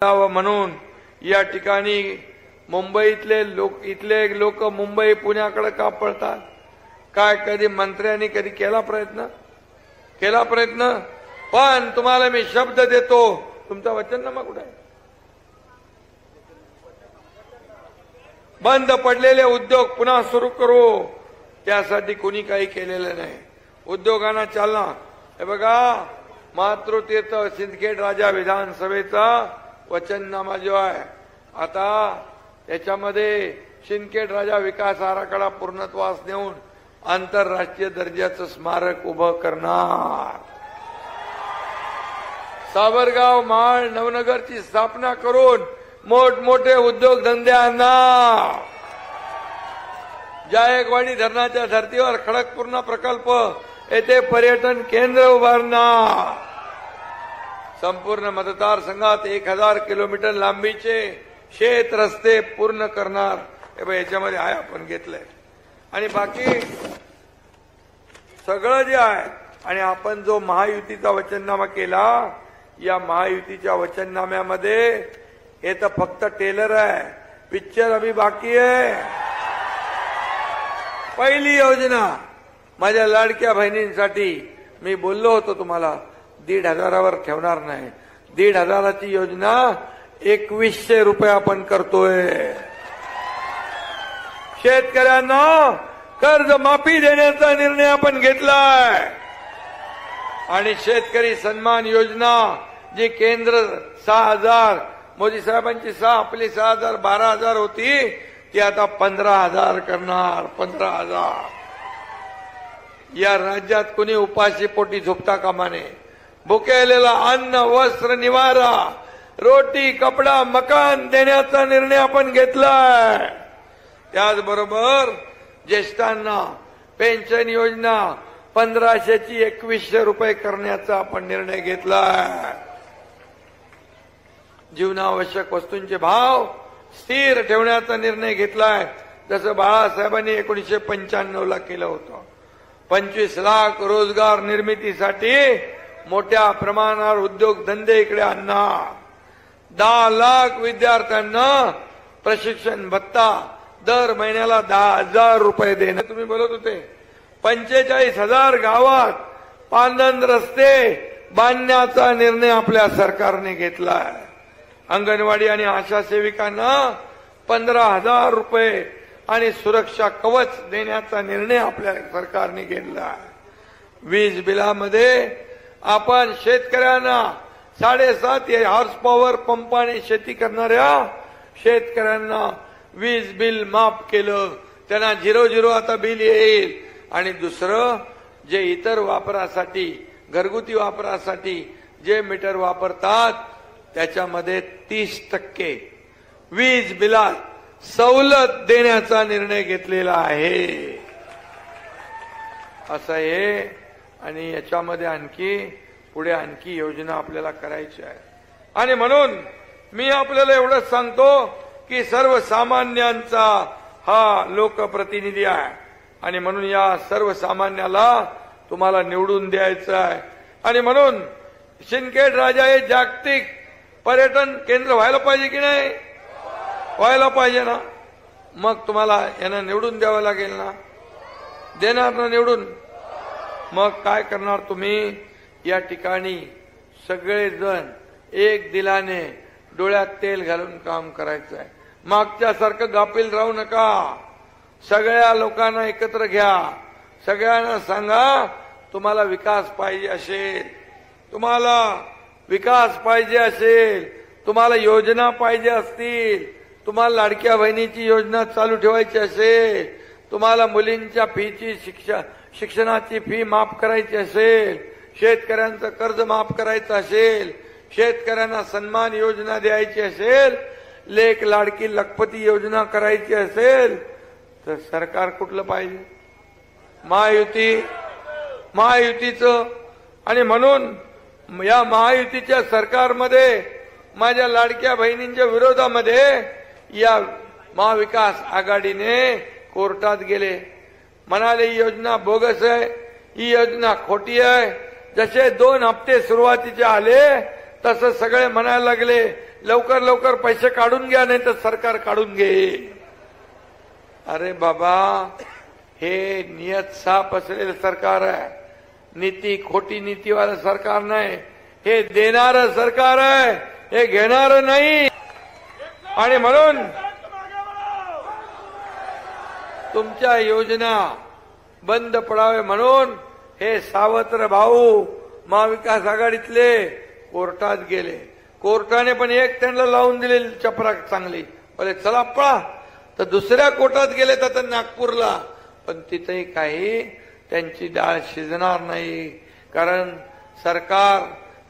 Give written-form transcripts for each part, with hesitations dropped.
म्हणून या ठिकाणी मुंबईतले इथले लोक मुंबई पुण्याकडे का पळतात? काय कधी मंत्र्यांनी कधी केला प्रयत्न? पण तुम्हाला मी शब्द देतो, तुमचा वचननामा कुठे आहे? बंद पडलेले उद्योग पुन्हा सुरू करू, त्यासाठी कोणी काही केलेलं नाही. उद्योगांना चालना. हे बघा, मातृतीर्थ सिंदखेड राजा विधानसभेचा वचननामा जो आहे, आता त्याच्यामध्ये सिंदखेड राजा विकास आराखडा पूर्णत्वास नेऊन आंतरराष्ट्रीय दर्जाचं स्मारक उभं करणार. सावरगाव, माळ, नवनगरची स्थापना करून मोठमोठे उद्योगधंदे आणणार. जायकवाडी धरणाच्या धर्तीवर खडकपूर्णा प्रकल्प येथे पर्यटन केंद्र उभारणार. संपूर्ण मतदारसंघात 1000 किलोमीटर लांबीचे शेत रस्ते पूर्ण करणार. याच्यामध्ये आहे, आपण घेतलंय. आणि बाकी सगळं जे आहे, आणि आपण जो महायुतीचा वचननामा केला, या महायुतीच्या वचननाम्यामध्ये हे तर फक्त टेलर आहे, पिक्चर अभी बाकी आहे. पहिली योजना माझ्या लाडक्या बहिणींसाठी मी बोललो होतो तुम्हाला, 1,500वर ठेवणार नाही. 1,500ची योजना 2100 रुपये आपण करतोय. शेतकऱ्यांना कर्ज माफी देण्याचा निर्णय आपण घेतलाय. आणि शेतकरी सन्मान योजना जी केंद्र 6,000, मोदी साहेबांची 6, आपली 6,000, 12,000 होती, ती आता 15,000 करणार. 15,000. या राज्यात कोणी उपाशी पोटी झोपता कामा नये. भुकेलेला अन्न, वस्त्र, निवारा, रोटी, कपडा, मकान देण्याचा निर्णय आपण घेतलाय. त्याचबरोबर ज्येष्ठांना पेन्शन योजना 1500ची 2100 रुपये करण्याचा आपण निर्णय घेतलाय. जीवनावश्यक वस्तूंचे भाव स्थिर ठेवण्याचा निर्णय घेतलाय, जसं बाळासाहेबांनी 1995ला केलं होतं. 25 लाख रोजगार निर्मितीसाठी मोठ्या प्रमाणावर उद्योगधंदे इकडे आणणार. 10 लाख विद्यार्थ्यांना प्रशिक्षण भत्ता दर महिन्याला 10,000 रुपये देणं. तुम्ही बोलत होते 45,000 गावात पांदन रस्ते बांधण्याचा निर्णय आपल्या सरकारने घेतलाय. अंगणवाडी आणि आशा सेविकांना 15,000 रुपये आणि सुरक्षा कवच देण्याचा निर्णय आपल्या सरकारने घेतला. वीज बिलामध्ये आपण शेतकऱ्यांना 7.5 हॉर्स पॉवर पंपाने शेती करणाऱ्या शेतकऱ्यांना वीज बिल माफ केलं. त्यांना 0 आता बिल येईल. आणि दुसरं, जे इतर वापरासाठी, घरगुती वापरासाठी जे मीटर वापरतात, त्याच्यामध्ये 30% वीज बिलात सवलत देण्याचा निर्णय घेतलेला आहे. असं हे. आणि याच्यामध्ये पुढे आणखी योजना आपल्याला करायची आहे. आणि म्हणून मी आपल्याला एवढंच सांगतो की सर्वसामान्यांचा हा लोकप्रतिनिधी आहे. आणि म्हणून या सर्वसामान्याला तुम्हाला निवडून द्यायचं आहे. आणि म्हणून सिंदखेड राजा हे जागतिक पर्यटन केंद्र व्हायला पाहिजे की नाही? व्हायला पाहिजे ना. मग तुम्हाला यांना निवडून द्यावं लागेल ना. देणार ना निवडून? मग काय करणार तुम्ही? या ठिकाणी सगळेजण एक दिलाने डोळ्यात तेल घालून काम करायचं आहे. मागच्यासारखं गाफील राहू नका. सगळ्या लोकांना एकत्र घ्या. सगळ्यांना सांगा, तुम्हाला विकास पाहिजे असेल, तुम्हाला योजना पाहिजे असतील, तुम्हाला लाडक्या बहिणीची योजना चालू ठेवायची असेल, तुम्हाला मुलींच्या फीची शिक्षणाची फी माफ करायची असेल, शेतकऱ्यांचं कर्ज माफ करायचं असेल, शेतकऱ्यांना सन्मान योजना द्यायची असेल, लेक लाडकी लखपती योजना करायची असेल, तर सरकार कुठलं पाहिजे? महायुतीचं. आणि म्हणून या महायुतीच्या सरकारमध्ये माझ्या लाडक्या बहिणींच्या विरोधामध्ये या महाविकास आघाडीने कोर्टात गेले. म्हणाले ही योजना बोगस आहे, ही योजना खोटी आहे. जसे 2 हप्ते सुरुवातीचे आले, तसं सगळे म्हणायला लागले लवकर लवकर पैसे काढून घ्या, नाही तर सरकार काढून घे. अरे बाबा, हे नियत साफ असलेलं सरकार आहे. नीती खोटी नीतीवालं सरकार नाही. हे देणारं सरकार आहे, हे घेणारं नाही. आणि म्हणून तुमच्या योजना बंद पडावे म्हणून हे सावत्र भाऊ महाविकास आघाडीतले कोर्टात गेले. कोर्टाने पण एक त्यांना लावून दिलेली चपराक चांगली, बोले चला पळा. तर दुसऱ्या कोर्टात गेले तर नागपूरला, पण तिथेही काही त्यांची डाळ शिजणार नाही. कारण सरकार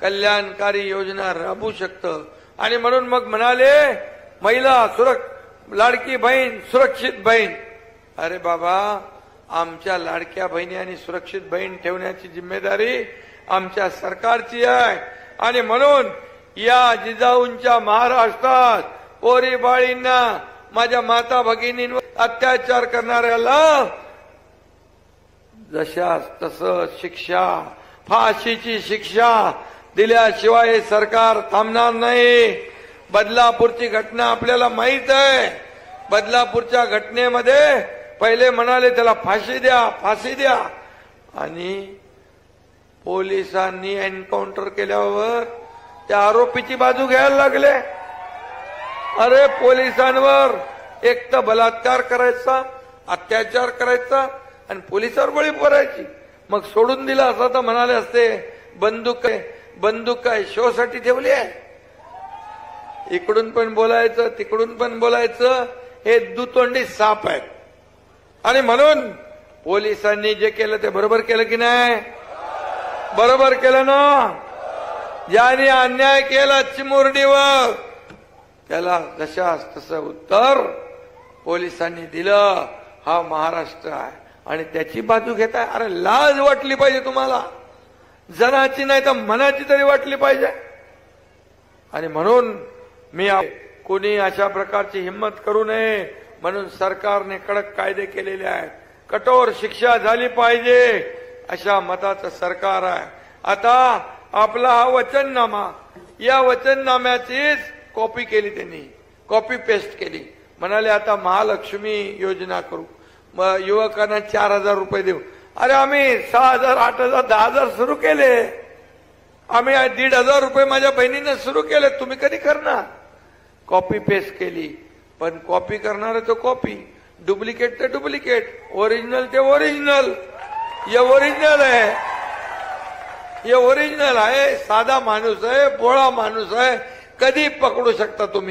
कल्याणकारी योजना राबवू शकतं. आणि म्हणून मग म्हणाले महिला लाडकी बहीण सुरक्षित बहीण. अरे बाबा, आमच्या लाडक्या बहिणी आणि सुरक्षित बहीण ठेवण्याची जिम्मेदारी आमच्या सरकारची आहे. आणि म्हणून या जिजाऊंच्या महाराष्ट्रात पोरी बाळींना, माझ्या माता भगिनींवर अत्याचार करणाऱ्याला जशास तसं शिक्षा, फाशीची शिक्षा दिल्याशिवाय हे सरकार थांबणार नाही. बदलापूरची घटना आपल्याला माहित आहे. बदलापूरच्या घटनेमध्ये पहिले म्हणाले त्याला फाशी द्या, फाशी द्या. आणि पोलिसांनी एन्काउंटर केल्यावर त्या आरोपीची बाजू घ्यायला लागले. अरे पोलिसांवर एक तर बलात्कार करायचा, अत्याचार करायचा आणि पोलिसांवर गोळी करायची. मग सोडून दिला असता तर म्हणाले असते बंदूक काय शो साठी ठेवली आहे. इकडून पण बोलायचं, तिकडून पण बोलायचं. हे दुतोंडी साप आहेत. आणि म्हणून पोलिसांनी जे केलं ते बरोबर केलं की नाही? बरोबर केलं ना? ज्याने अन्याय केला चिमुरडीवर त्याला जशास तसं उत्तर पोलिसांनी दिलं. हा महाराष्ट्र आहे आणि त्याची बाजू घेताय. अरे लाज वाटली पाहिजे तुम्हाला. जनाची नाही तर मनाची तरी वाटली पाहिजे. आणि म्हणून मी कोणी अशा प्रकारची हिंमत करू नये म्हणून सरकारने कडक कायदे केलेले आहेत. कठोर शिक्षा झाली पाहिजे अशा मताचं सरकार आहे. आता आपला हा वचननामा, या वचननाम्याचीच कॉपी केली त्यांनी, कॉपी पेस्ट केली. म्हणाले आता महालक्ष्मी योजना करू, युवकांना 4,000 रुपये देऊ. अरे आम्ही 6,000, 8,000, 10,000 सुरू केले. आम्ही 1,500 रुपये माझ्या बहिणीने सुरू केले. तुम्ही कधी करणार? कॉपी पेस्ट केली. पण कॉपी करणार तो कॉपी, डुप्लिकेट ते डुप्लिकेट, ओरिजिनल ते ओरिजिनल. ये ओरिजिनल आहे, ये ओरिजिनल आहे. साधा माणूस आहे, भोळा माणूस आहे, कधी पकडू शकता तुम्ही.